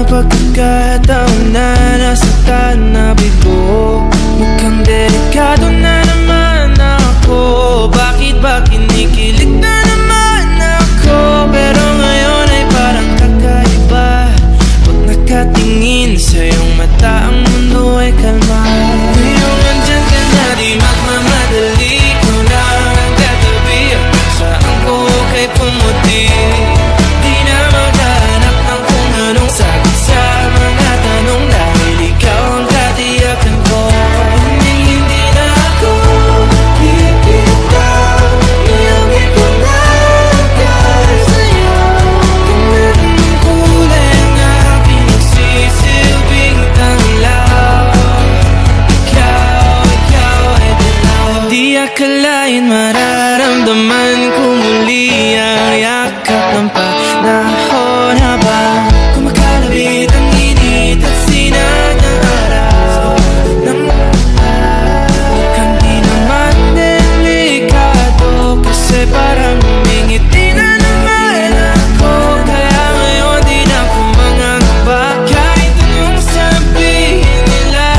pagkakataon na nasaktan na bigo. Mukhang delikado na naman ako. Bakit ba kinikilig na naman ako? Pero ngayon ay parang kakaiba. Pag nakatingin sa iyong mata, ang mundo ay kalma. Ngayong andyan ka na, di magmamadali ko na ang katabi. Saan ko kay pumuti? Di na maghanap ng kung anong sagot sa mga tanong, dahil ikaw ang katiyakan ko. Hindi na ako bibitaw, iyamin ko na dahil sa'yo. Kung meron ng kulay ang aking nagsisilbing tanglaw, ikaw ay dilaw. Di akalain mararamdaman ko muli ang yakap ng panahon habang kumakalabit ang init at sinag ng araw. Mukhang di naman delikado, kasi parang umingiti na naman ako. Kaya ngayon di na ako mangangamba, kahit anong sabihin nila.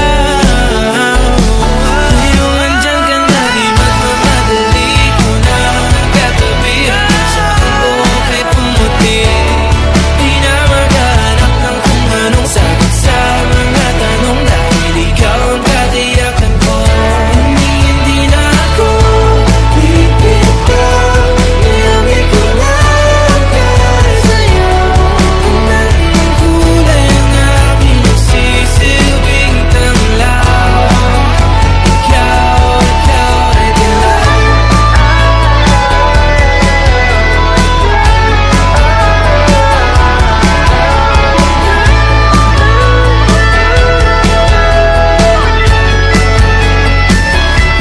Ngayong andyan ka na, di magmamadali ko na katabi. Saan ko kay pumuti? Di na maghanap ng kung anong sagot sa mga tanong, dahil ikaw ang katiyakan ko. Hindi na ako bibitaw, iyamin ko na dahil sa'yo. Kung meron ng kulay ang aking nagsisilbing tanglaw, ikaw ay dilaw.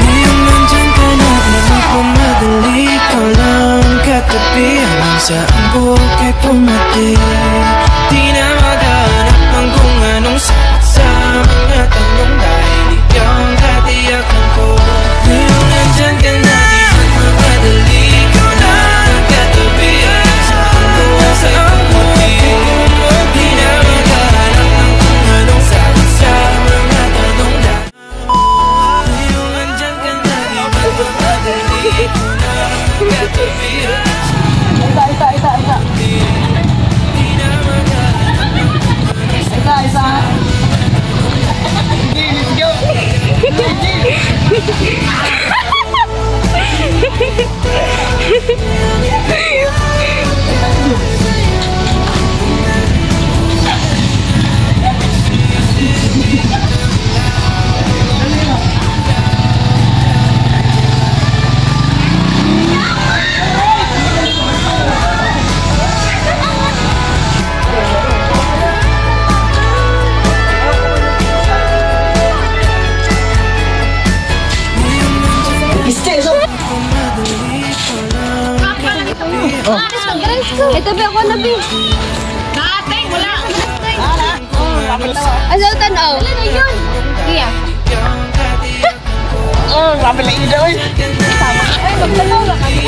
Ngayong nandyan ka na, di magmamadali ko lang katabi. Hanggang saan buhok ay pumati. Di na maghanap ng kung anong sagot sa mga tanong, dahil ikaw ang katiyakan ko. Ngayong nandyan ka na, di magmamadali ko lang katabi. Hanggang saan buhok ay pumati. Di na maghanap ng kung anong sagot sa mga tanong, dahil ngayong andyan ka na, di magmamadali ko na katabi. Di na maghanap ng kung anong sagot sa Ito ba ako na bi? Dating, wala. Asa tanaw? Iya. Oh, sabi lang ito. Ay, magtanaw lang kami.